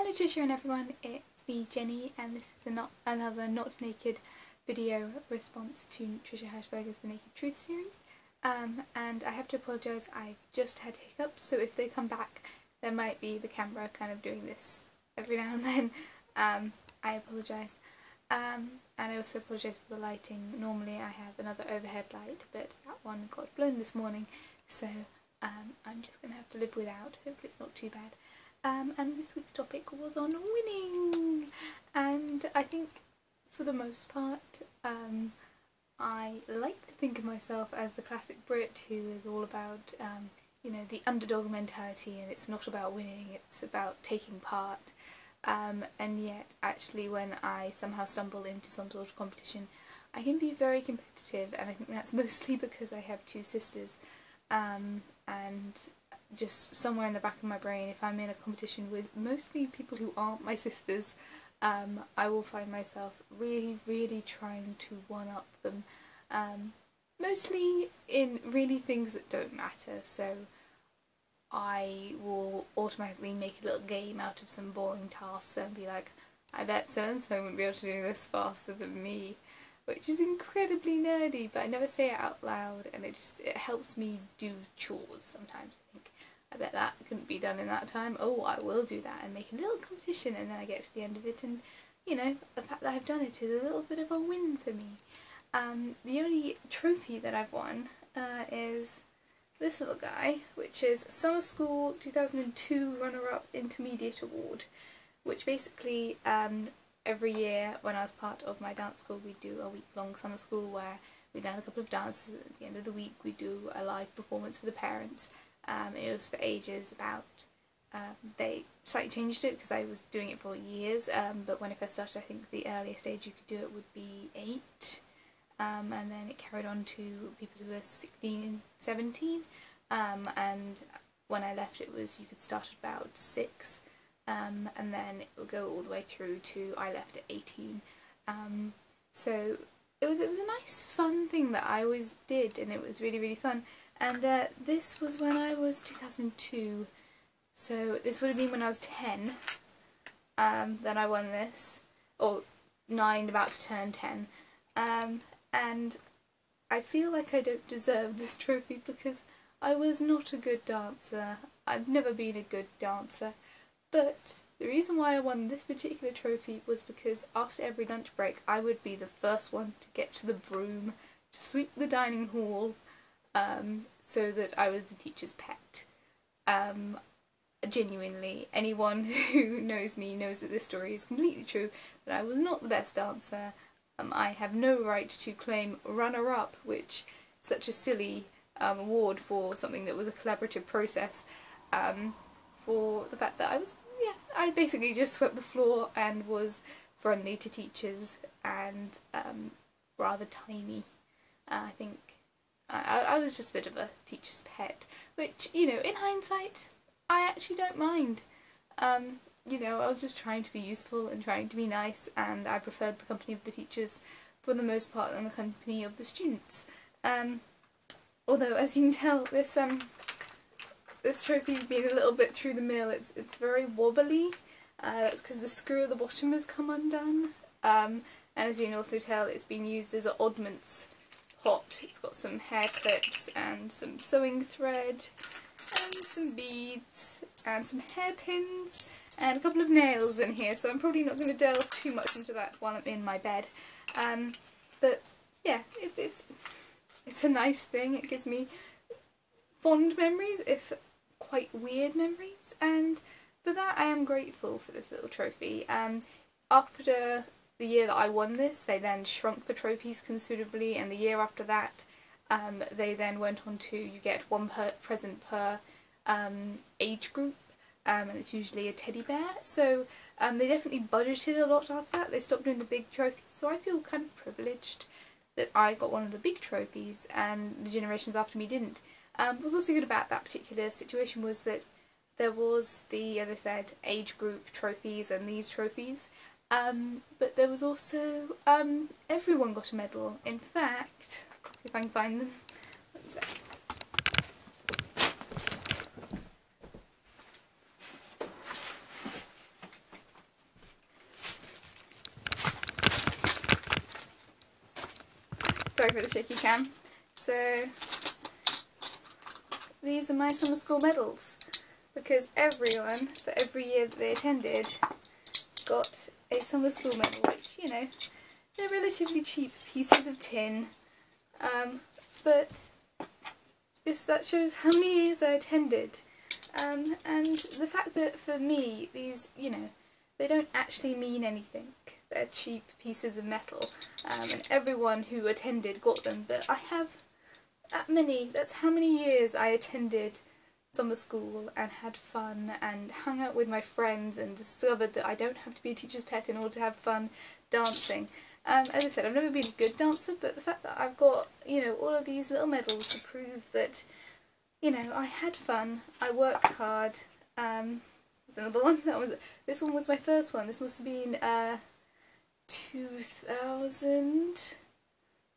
Hello Trisha and everyone, it's me Jenny, and this is another Not Naked video response to Trisha Hershberger's The Naked Truth series. And I have to apologise, I just had hiccups, so if they come back there might be the camera kind of doing this every now and then. I apologise. And I also apologise for the lighting. Normally I have another overhead light, but that one got blown this morning, so I'm just going to have to live without. Hopefully it's not too bad. And this week's topic was on winning, and I think for the most part I like to think of myself as the classic Brit who is all about you know, the underdog mentality, and it's not about winning, it's about taking part. And yet actually when I somehow stumble into some sort of competition I can be very competitive, and I think that's mostly because I have two sisters, and just somewhere in the back of my brain, if I'm in a competition with mostly people who aren't my sisters, I will find myself really trying to one-up them, mostly in really things that don't matter. So I will automatically make a little game out of some boring tasks and be like, I bet so-and-so wouldn't be able to do this faster than me, which is incredibly nerdy, but I never say it out loud, and it helps me do chores sometimes. I think, I bet that couldn't be done in that time, oh I will do that, and make a little competition, and then I get to the end of it and, you know, the fact that I've done it is a little bit of a win for me. The only trophy that I've won is this little guy, which is Summer School 2002 Runner-Up Intermediate Award, which basically every year when I was part of my dance school we do a week-long summer school where we learn a couple of dances. At the end of the week we do a live performance for the parents. It was for ages about, they slightly changed it because I was doing it for years, but when I first started I think the earliest age you could do it would be 8, and then it carried on to people who were 16 and 17, and when I left it was you could start at about 6, and then it would go all the way through to I left at 18. So it was a nice fun thing that I always did, and it was really fun. And this was when I was 2002, so this would have been when I was 10, then I won this, or 9, about to turn 10, and I feel like I don't deserve this trophy because I was not a good dancer. I've never been a good dancer, but the reason why I won this particular trophy was because after every lunch break I would be the first one to get to the broom, to sweep the dining hall, so that I was the teacher's pet. Genuinely, anyone who knows me knows that this story is completely true, that I was not the best dancer. I have no right to claim runner-up, which is such a silly award for something that was a collaborative process, for the fact that I basically just swept the floor and was friendly to teachers and rather tiny. I think I was just a bit of a teacher's pet, which, you know, in hindsight, I actually don't mind. You know, I was just trying to be useful and trying to be nice, and I preferred the company of the teachers for the most part than the company of the students. Although, as you can tell, this trophy's been a little bit through the mill. It's very wobbly. That's because the screw at the bottom has come undone. And as you can also tell, it's been used as an oddments pot. It's got some hair clips and some sewing thread and some beads and some hairpins and a couple of nails in here, so I'm probably not going to delve too much into that while I'm in my bed. But yeah, it's a nice thing. It gives me fond memories, if quite weird memories, and for that I am grateful for this little trophy. After the year that I won this, they then shrunk the trophies considerably, and the year after that they then went on to, you get one present per age group, and it's usually a teddy bear, so they definitely budgeted a lot after that. They stopped doing the big trophies, so I feel kind of privileged that I got one of the big trophies and the generations after me didn't. What was also good about that particular situation was that there was the, as I said, age group trophies and these trophies, but there was also, everyone got a medal. In fact, let's see if I can find them. One sec. sorry for the shaky cam. So these are my summer school medals, because everyone, for every year that they attended, got a summer school medal, which, you know, they're relatively cheap pieces of tin, but just that shows how many years I attended, and the fact that for me these, you know, they don't actually mean anything. They're cheap pieces of metal, and everyone who attended got them, but I have that many. That's how many years I attended summer school and had fun and hung out with my friends and discovered that I don't have to be a teacher's pet in order to have fun dancing. As I said, I've never been a good dancer, but the fact that I've got, you know, all of these little medals to prove that, you know, I had fun, I worked hard. There's another one. This one was my first one. This must have been 2000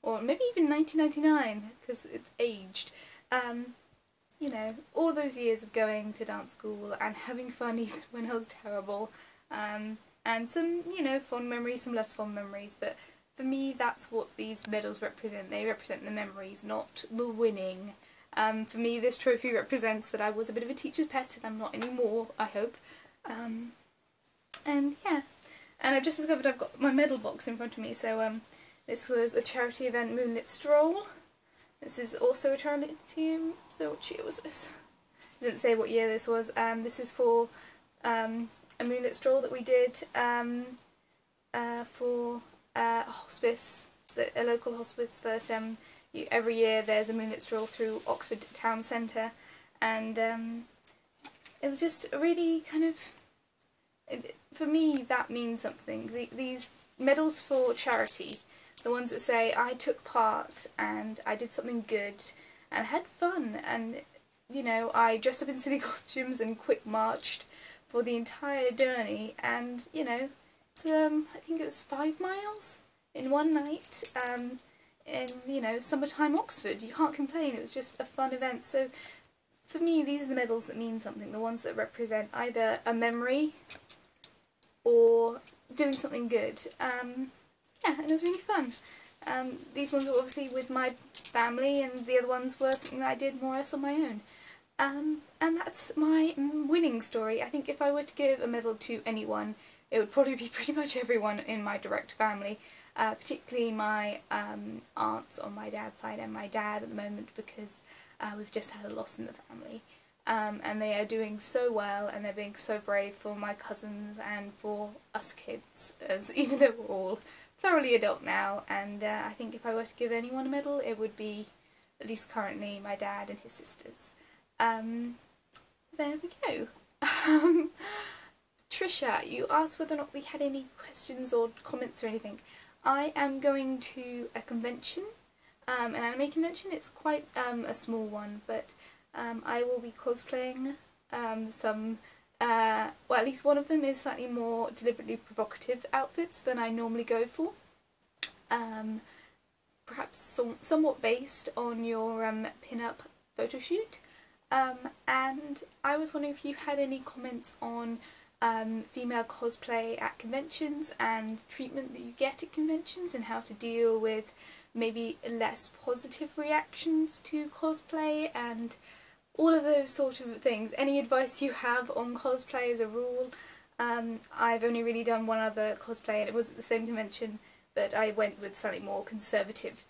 or maybe even 1999, because it's aged. You know, all those years of going to dance school and having fun even when I was terrible, and some, you know, fond memories, some less fond memories, but for me that's what these medals represent. They represent the memories, not the winning. For me this trophy represents that I was a bit of a teacher's pet, and I'm not anymore, I hope. And yeah, and I've just discovered I've got my medal box in front of me, so this was a charity event, Moonlit Stroll. This is also a charity, so what year was this? I didn't say what year this was. This is for a Moonlit Stroll that we did for a hospice, a local hospice that every year there's a Moonlit Stroll through Oxford Town Centre, and it was just really kind of, for me that means something. These medals for charity, the ones that say I took part and I did something good and had fun, and, you know, I dressed up in silly costumes and quick marched for the entire journey, and, you know, it's, I think it was 5 miles in one night, in, you know, summertime Oxford. You can't complain. It was just a fun event. So for me these are the medals that mean something, the ones that represent either a memory or doing something good. Yeah, and it was really fun. These ones were obviously with my family, and the other ones were something that I did more or less on my own. And that's my winning story. I think if I were to give a medal to anyone, it would probably be pretty much everyone in my direct family, particularly my aunts on my dad's side and my dad at the moment, because we've just had a loss in the family. And they are doing so well, and they're being so brave for my cousins and for us kids, as even though we're all thoroughly adult now. And I think if I were to give anyone a medal, it would be, at least currently, my dad and his sisters. There we go. Trisha, you asked whether or not we had any questions or comments or anything. I am going to a convention, an anime convention. It's quite a small one, but I will be cosplaying some, well, at least one of them is slightly more deliberately provocative outfits than I normally go for. Perhaps somewhat based on your pin-up photo shoot. And I was wondering if you had any comments on female cosplay at conventions and treatment that you get at conventions, and how to deal with maybe less positive reactions to cosplay and all of those sort of things. Any advice you have on cosplay as a rule? I've only really done one other cosplay, and it was at the same convention, but I went with slightly more conservative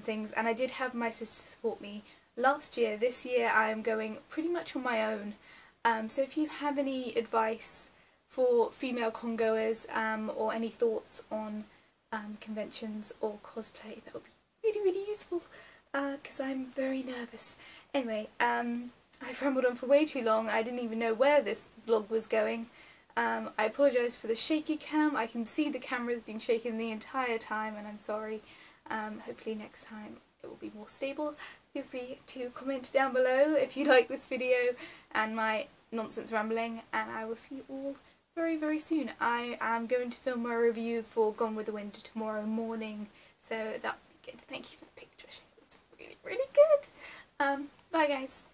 things, and I did have my sister support me last year. This year I am going pretty much on my own, so if you have any advice for female congoers, or any thoughts on conventions or cosplay, that would be really, really useful, because I'm very nervous. Anyway, I've rambled on for way too long. I didn't even know where this vlog was going. I apologise for the shaky cam. I can see the camera's been shaking the entire time, and I'm sorry. Hopefully next time it will be more stable. Feel free to comment down below if you like this video and my nonsense rambling, and I will see you all very, very soon. I am going to film my review for Gone with the Wind tomorrow morning, so that would be good. Thank you for the picture. It's really, really good. Bye guys.